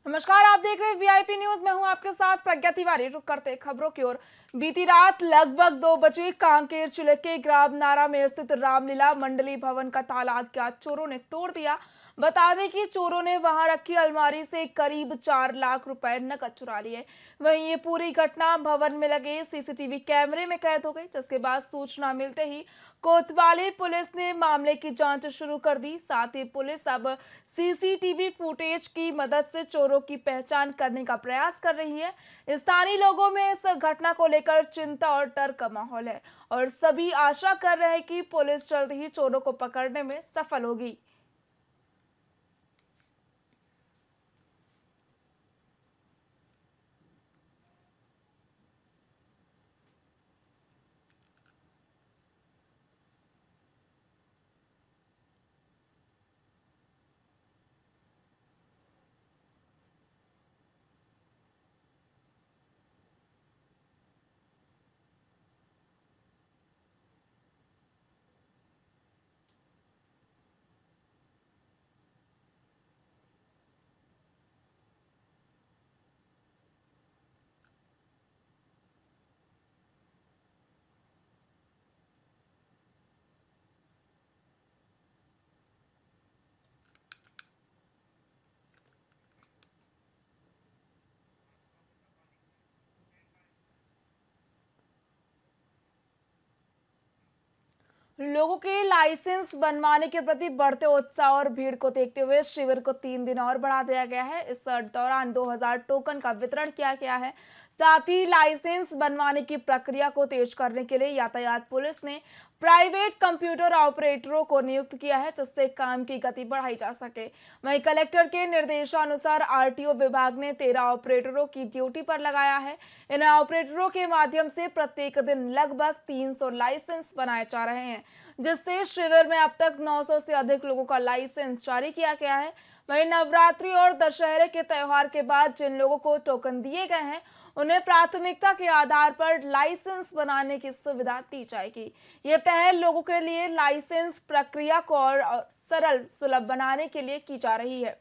नमस्कार, आप देख रहे हैं वीआईपी न्यूज। मैं हूं आपके साथ प्रज्ञा तिवारी। रुक करते हैं खबरों की ओर। बीती रात लगभग 2 बजे कांकेर जिले के ग्राम नारा में स्थित रामलीला मंडली भवन का ताला अज्ञात चोरों ने तोड़ दिया। बता दें कि चोरों ने वहां रखी अलमारी से करीब 4 लाख रुपए नकद चुरा लिए। वहीं ये पूरी घटना भवन में लगे सीसीटीवी कैमरे में कैद हो गई, जिसके बाद सूचना मिलते ही कोतवाली पुलिस ने मामले की जांच शुरू कर दी। साथ ही पुलिस अब सीसीटीवी फुटेज की मदद से चोरों की पहचान करने का प्रयास कर रही है। स्थानीय लोगों में इस घटना को लेकर चिंता और डर का माहौल है और सभी आशा कर रहे हैं कि पुलिस जल्द ही चोरों को पकड़ने में सफल होगी। लोगों के लाइसेंस बनवाने के प्रति बढ़ते उत्साह और भीड़ को देखते हुए शिविर को 3 दिन और बढ़ा दिया गया है। इस दौरान 2000 टोकन का वितरण किया गया है। साथ ही लाइसेंस बनवाने की प्रक्रिया को तेज करने के लिए यातायात पुलिस ने प्राइवेट कंप्यूटर ऑपरेटरों को नियुक्त किया है, जिससे काम की गति बढ़ाई जा सके। वहीं कलेक्टर के निर्देशानुसार आरटीओ विभाग ने 13 ऑपरेटरों की ड्यूटी पर लगाया है। इन ऑपरेटरों के माध्यम से प्रत्येक दिन लगभग 300 लाइसेंस बनाए जा रहे हैं, जिससे शिविर में अब तक 900 से अधिक लोगों का लाइसेंस जारी किया गया है। वहीं नवरात्रि और दशहरे के त्योहार के बाद जिन लोगों को टोकन दिए गए हैं, उन्हें प्राथमिकता के आधार पर लाइसेंस बनाने की सुविधा दी जाएगी। ये पहल लोगों के लिए लाइसेंस प्रक्रिया को और सरल सुलभ बनाने के लिए की जा रही है।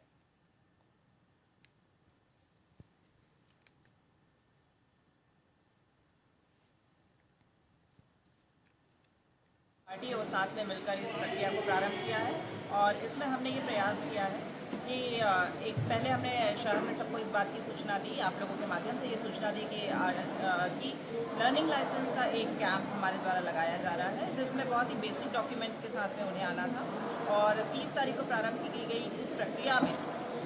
पार्टी और साथ में मिलकर इस प्रक्रिया को प्रारंभ किया है और इसमें हमने ये प्रयास किया है कि एक पहले हमने शहर में सबको इस बात की सूचना दी, आप लोगों के माध्यम से ये सूचना दी कि लर्निंग लाइसेंस का एक कैंप हमारे द्वारा लगाया जा रहा है, जिसमें बहुत ही बेसिक डॉक्यूमेंट्स के साथ में उन्हें आना था। और 30 तारीख को प्रारंभ की गई इस प्रक्रिया में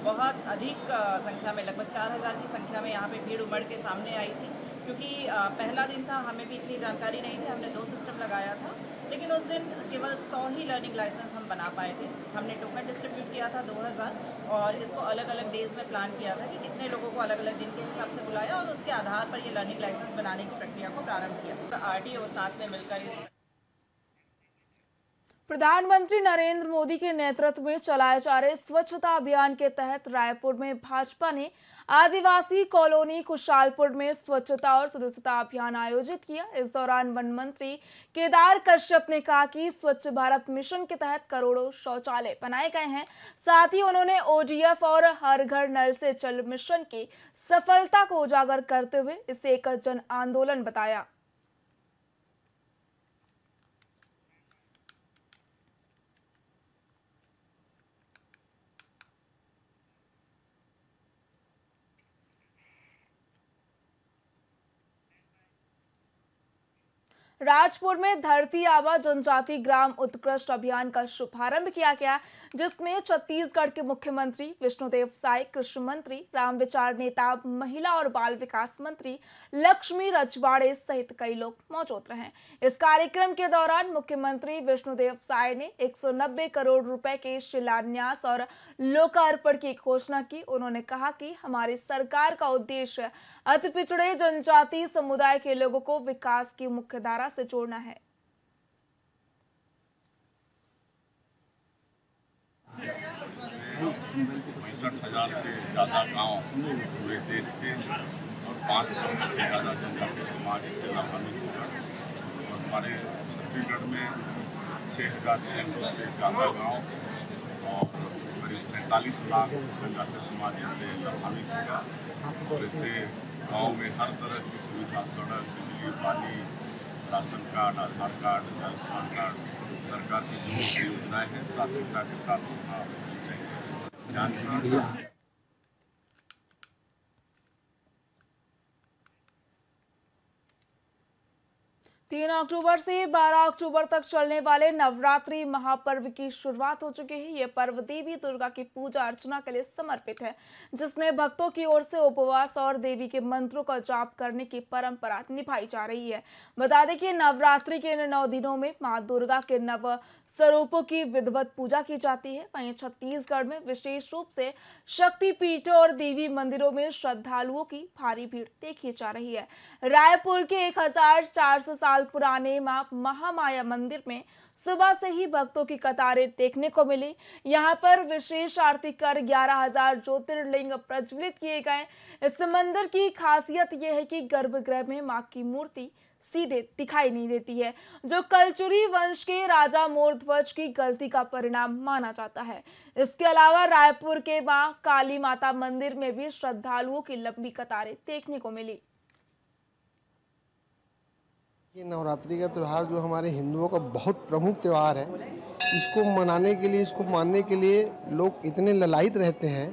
बहुत अधिक संख्या में, लगभग 4000 की संख्या में यहाँ पे भीड़ उमड़ के सामने आई थी। क्योंकि पहला दिन था, हमें भी इतनी जानकारी नहीं थी, हमने 2 सिस्टम लगाया था, लेकिन उस दिन केवल 100 ही लर्निंग लाइसेंस हम बना पाए थे। हमने टोकन डिस्ट्रीब्यूट किया था 2000 और इसको अलग अलग डेज में प्लान किया था कि कितने लोगों को अलग अलग दिन के हिसाब से बुलाया और उसके आधार पर ये लर्निंग लाइसेंस बनाने की प्रक्रिया को प्रारंभ किया। तो आरटीओ साथ में मिलकर इस प्रधानमंत्री नरेंद्र मोदी के नेतृत्व में चलाए जा रहे स्वच्छता अभियान के तहत रायपुर में भाजपा ने आदिवासी कॉलोनी खुशहालपुर में स्वच्छता और सदस्यता अभियान आयोजित किया। इस दौरान वन मंत्री केदार कश्यप ने कहा कि स्वच्छ भारत मिशन के तहत करोड़ों शौचालय बनाए गए हैं। साथ ही उन्होंने ओडीएफ और हर घर नल से जल मिशन की सफलता को उजागर करते हुए इसे एक जन आंदोलन बताया। राजपुर में धरती आबा जनजाति ग्राम उत्कृष्ट अभियान का शुभारंभ किया गया, जिसमें छत्तीसगढ़ के मुख्यमंत्री विष्णुदेव साय, कृषि मंत्री रामविचार नेताम, महिला और बाल विकास मंत्री लक्ष्मी रजवाड़े सहित कई लोग मौजूद रहे। इस कार्यक्रम के दौरान मुख्यमंत्री विष्णुदेव साय ने 190 करोड़ रुपए के शिलान्यास और लोकार्पण की घोषणा की। उन्होंने कहा कि हमारी सरकार का उद्देश्य अति पिछड़े जनजाति समुदाय के लोगों को विकास की मुख्य धारा से जोड़ना है। 65,000 से ज़्यादा गांव पूरे देश के और 5 करोड़ से ज़्यादा जनजातीय समाज इससे लाभान्वित होगा। और हमारे छत्तीसगढ़ में 6,600 से ज़्यादा गांव और करीब 47 लाख जनजातीय समाज इससे लाभान्वित होगा। और इससे गाँव में हर तरह की सुविधा, सड़क, बिजली, पानी, राशन कार्ड, आधार कार्ड, आयुष्मान कार्ड, सरकार की जो भी योजनाएं हैं प्राथमिकता के साथ उनका ध्यान दिया। 3 अक्टूबर से 12 अक्टूबर तक चलने वाले नवरात्रि महापर्व की शुरुआत हो चुकी है। ये पर्व देवी दुर्गा की पूजा अर्चना के लिए समर्पित है, जिसमें भक्तों की ओर से उपवास और देवी के मंत्रों का जाप करने की परंपरा निभाई जा रही है। बता दें कि नवरात्रि के इन 9 दिनों में मां दुर्गा के नव स्वरूपों की विधिवत पूजा की जाती है। वहीं छत्तीसगढ़ में विशेष रूप से शक्तिपीठों और देवी मंदिरों में श्रद्धालुओं की भारी भीड़ देखी जा रही है। रायपुर के 1400 साल पुराने मां महामाया मंदिर में सुबह से ही भक्तों की कतारें देखने को मिली। यहां पर विशेष आरती कर 11,000 ज्योतिर्लिंग प्रज्वलित किए गए। इस मंदिर की खासियत यह है कि गर्भगृह में मां की मूर्ति सीधे दिखाई नहीं देती है, जो कलचुरी वंश के राजा मोरध्वज की गलती का परिणाम माना जाता है। इसके अलावा रायपुर के मां काली माता मंदिर में भी श्रद्धालुओं की लंबी कतारें देखने को मिली। ये नवरात्रि का त्यौहार जो हमारे हिंदुओं का बहुत प्रमुख त्यौहार है, इसको मनाने के लिए, इसको मानने के लिए लोग इतने ललायित रहते हैं,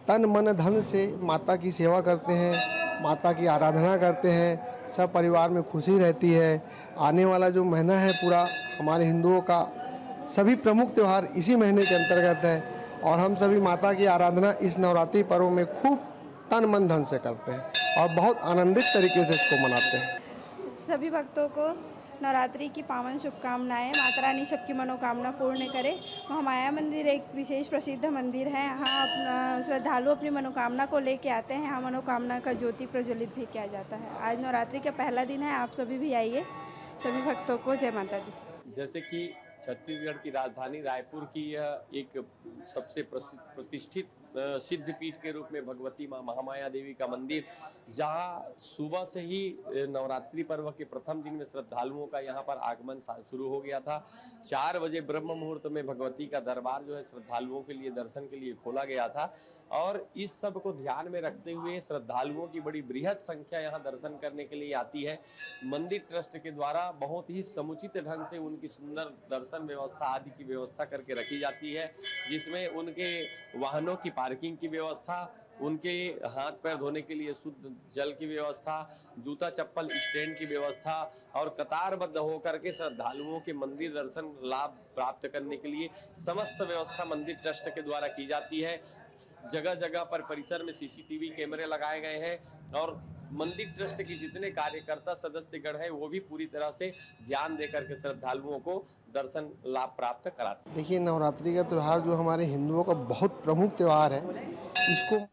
तन मन धन से माता की सेवा करते हैं, माता की आराधना करते हैं, सब परिवार में खुशी रहती है। आने वाला जो महीना है पूरा हमारे हिंदुओं का सभी प्रमुख त्यौहार इसी महीने के अंतर्गत है, और हम सभी माता की आराधना इस नवरात्रि पर्व में खूब तन मन धन से करते हैं और बहुत आनंदित तरीके से इसको मनाते हैं। सभी भक्तों को नवरात्रि की पावन शुभकामनाएं। माता रानी सबकी मनोकामना पूर्ण करे। महामाया मंदिर एक विशेष प्रसिद्ध मंदिर है। यहाँ अपना श्रद्धालु अपनी मनोकामना को लेके आते हैं। यहाँ मनोकामना का ज्योति प्रज्वलित भी किया जाता है। आज नवरात्रि का पहला दिन है, आप सभी भी आइए। सभी भक्तों को जय माता दी। जैसे कि छत्तीसगढ़ की राजधानी रायपुर की यह एक सबसे प्रतिष्ठित सिद्धपीठ के रूप में भगवती मां महामाया देवी का मंदिर, जहां सुबह से ही नवरात्रि पर्व के प्रथम दिन में श्रद्धालुओं का यहां पर आगमन शुरू हो गया था। 4 बजे ब्रह्म मुहूर्त में भगवती का दरबार जो है श्रद्धालुओं के लिए दर्शन के लिए खोला गया था, और इस सब को ध्यान में रखते हुए श्रद्धालुओं की बड़ी बृहद संख्या यहाँ दर्शन करने के लिए आती है। मंदिर ट्रस्ट के द्वारा बहुत ही समुचित ढंग से उनकी सुंदर दर्शन व्यवस्था आदि की व्यवस्था करके रखी जाती है, जिसमें उनके वाहनों की पार्किंग की व्यवस्था, उनके हाथ पैर धोने के लिए शुद्ध जल की व्यवस्था, जूता चप्पल स्टैंड की व्यवस्था, और कतारबद्ध होकर के श्रद्धालुओं के मंदिर दर्शन लाभ प्राप्त करने के लिए समस्त व्यवस्था मंदिर ट्रस्ट के द्वारा की जाती है। जगह जगह पर परिसर में सीसीटीवी कैमरे लगाए गए हैं, और मंदिर ट्रस्ट के जितने कार्यकर्ता सदस्यगण हैं वो भी पूरी तरह से ध्यान देकर के श्रद्धालुओं को दर्शन लाभ प्राप्त कराते हैं। देखिए, नवरात्रि का त्यौहार जो हमारे हिंदुओं का बहुत प्रमुख त्यौहार है, इसको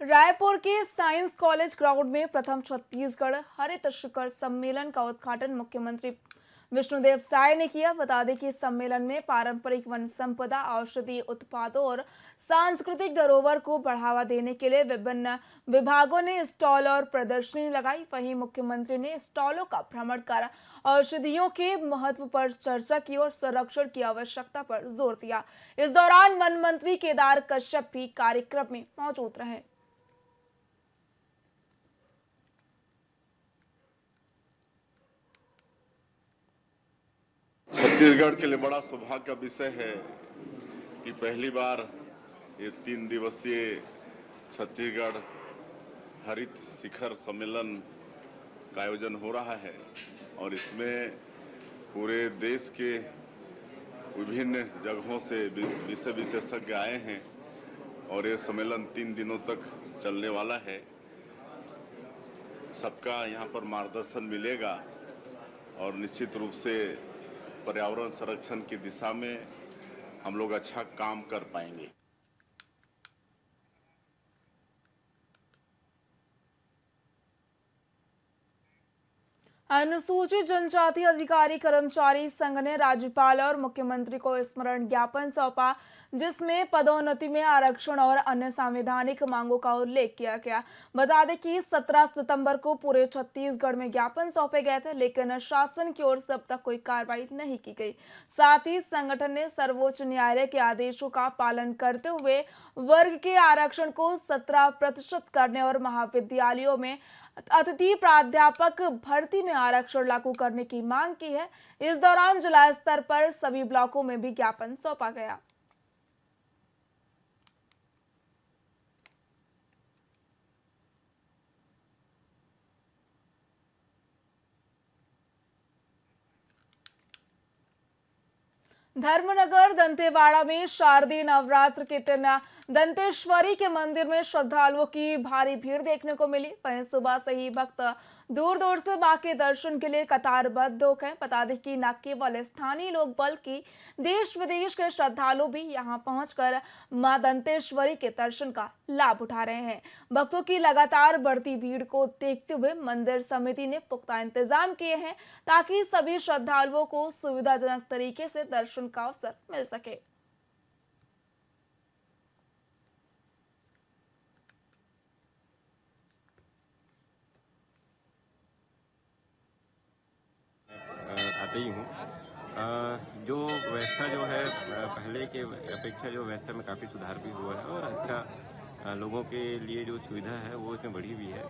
रायपुर के साइंस कॉलेज ग्राउंड में प्रथम छत्तीसगढ़ हरित शिखर सम्मेलन का उद्घाटन मुख्यमंत्री विष्णुदेव साय ने किया। बता दें कि इस सम्मेलन में पारंपरिक वन संपदा, औषधीय उत्पादों और सांस्कृतिक धरोहर को बढ़ावा देने के लिए विभिन्न विभागों ने स्टॉल और प्रदर्शनी लगाई। वहीं मुख्यमंत्री ने स्टॉलों का भ्रमण कर औषधियों के महत्व पर चर्चा की और संरक्षण की आवश्यकता पर जोर दिया। इस दौरान वन मंत्री केदार कश्यप भी कार्यक्रम में मौजूद रहे। छत्तीसगढ़ के लिए बड़ा सौभाग्य का विषय है कि पहली बार ये 3 दिवसीय छत्तीसगढ़ हरित शिखर सम्मेलन का आयोजन हो रहा है, और इसमें पूरे देश के विभिन्न जगहों से विषय विशेषज्ञ आए हैं, और ये सम्मेलन 3 दिनों तक चलने वाला है। सबका यहाँ पर मार्गदर्शन मिलेगा, और निश्चित रूप से पर्यावरण संरक्षण की दिशा में हम लोग अच्छा काम कर पाएंगे। अनुसूचित जनजाति अधिकारी कर्मचारी संघ ने राज्यपाल और मुख्यमंत्री को स्मरण ज्ञापन सौंपा, जिसमें पदोन्नति में आरक्षण और अन्य संवैधानिक मांगों का उल्लेख किया गया। बता दें कि 17 सितंबर को पूरे छत्तीसगढ़ में ज्ञापन सौंपे गए थे, लेकिन शासन की ओर से अब तक कोई कार्रवाई नहीं की गई। साथ ही संगठन ने सर्वोच्च न्यायालय के आदेशों का पालन करते हुए वर्ग के आरक्षण को 17% करने और महाविद्यालयों में अतिथि प्राध्यापक भर्ती में आरक्षण लागू करने की मांग की है। इस दौरान जिला स्तर पर सभी ब्लॉकों में भी ज्ञापन सौंपा गया। धर्मनगर दंतेवाड़ा में शारदीय नवरात्र के दिन दंतेश्वरी के मंदिर में श्रद्धालुओं की भारी भीड़ देखने को मिली। वहीं सुबह से ही भक्त दूर दूर से मां के दर्शन के लिए कतारबद्ध हो गए। बता दें कि न केवल स्थानीय लोग बल्कि देश विदेश के श्रद्धालु भी यहां पहुंचकर मां दंतेश्वरी के दर्शन का लाभ उठा रहे हैं। भक्तों की लगातार बढ़ती भीड़ को देखते हुए मंदिर समिति ने पुख्ता इंतजाम किए हैं ताकि सभी श्रद्धालुओं को सुविधाजनक तरीके से दर्शन का अवसर मिल सके। आते ही हूँ। जो व्यवस्था जो है पहले के अपेक्षा जो व्यवस्था में काफ़ी सुधार भी हुआ है और अच्छा लोगों के लिए जो सुविधा है वो इसमें बढ़ी हुई है।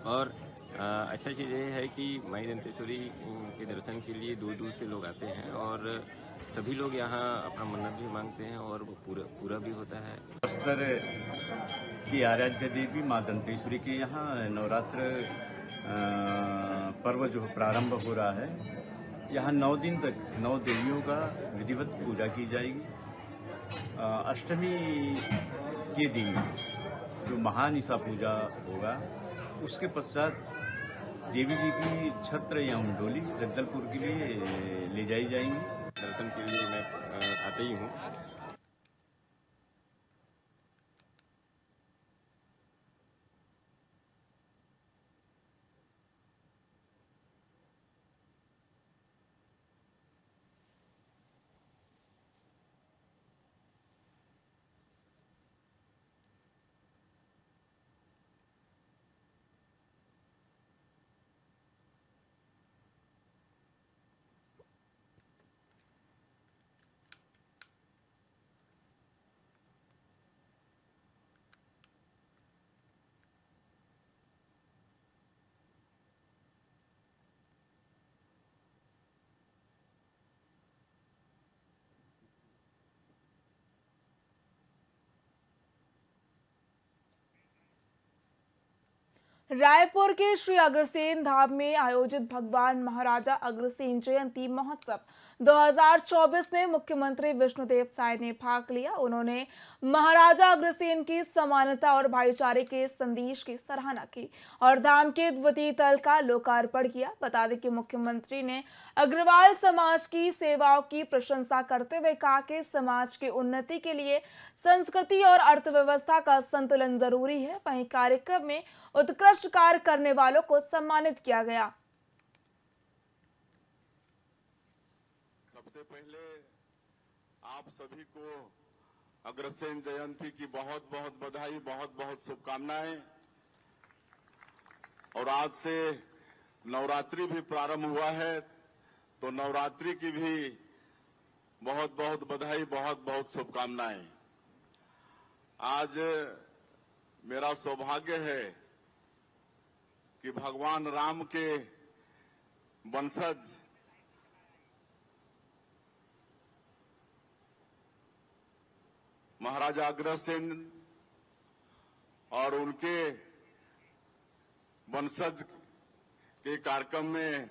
और अच्छा चीज़ ये है कि माई दंतेश्वरी के दर्शन के लिए दूर दूर से लोग आते हैं और सभी लोग यहाँ अपना मन्नत भी मांगते हैं और वो पूरा भी होता है। बस्तर की आराध्य देवी माँ दंतेश्वरी के यहाँ नवरात्र पर्व जो प्रारंभ हो रहा है, यहाँ 9 दिन तक 9 देवियों का विधिवत पूजा की जाएगी। अष्टमी के दिन जो महानिशा पूजा होगा, उसके पश्चात देवी जी की छत्र एवं डोली जगदलपुर के लिए ले जाई जाएंगी। दर्शन के लिए मैं आते ही हूँ। रायपुर के श्री अग्रसेन धाम में आयोजित भगवान महाराजा अग्रसेन जयंती महोत्सव 2024 में मुख्यमंत्री विष्णुदेव साय ने भाग लिया। उन्होंने महाराजा अग्रसेन की समानता और भाईचारे के संदेश की सराहना की और धाम के द्वितीय तल का लोकार्पण किया। बता दें कि मुख्यमंत्री ने अग्रवाल समाज की सेवाओं की प्रशंसा करते हुए कहा कि समाज की उन्नति के लिए संस्कृति और अर्थव्यवस्था का संतुलन जरूरी है। वहीं कार्यक्रम में उत्कृष्ट कार्य करने वालों को सम्मानित किया गया। सबसे पहले आप सभी को अग्रसेन जयंती की बहुत बहुत बधाई, बहुत बहुत शुभकामनाएं। और आज से नवरात्रि भी प्रारंभ हुआ है, तो नवरात्रि की भी बहुत बहुत बधाई, बहुत बहुत शुभकामनाएं। आज मेरा सौभाग्य है कि भगवान राम के वंशज महाराजा अग्रसेन और उनके वंशज के कार्यक्रम में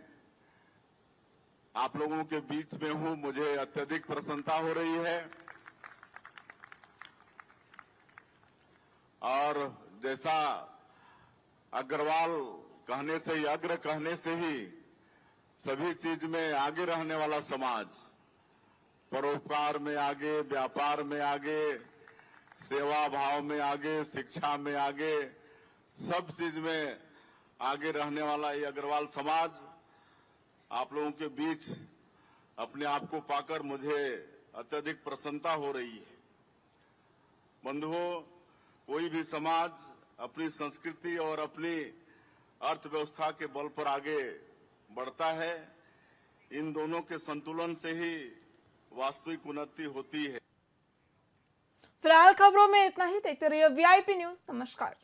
आप लोगों के बीच में हूं। मुझे अत्यधिक प्रसन्नता हो रही है। और जैसा अग्रवाल कहने से ही, अग्र कहने से ही सभी चीज में आगे रहने वाला समाज, परोपकार में आगे, व्यापार में आगे, सेवा भाव में आगे, शिक्षा में आगे, सब चीज में आगे रहने वाला ये अग्रवाल समाज आप लोगों के बीच अपने आप को पाकर मुझे अत्यधिक प्रसन्नता हो रही है। बंधुओं, कोई भी समाज अपनी संस्कृति और अपनी अर्थव्यवस्था के बल पर आगे बढ़ता है। इन दोनों के संतुलन से ही वास्तविक उन्नति होती है। फिलहाल खबरों में इतना ही। देखते रहिए VIP न्यूज। नमस्कार।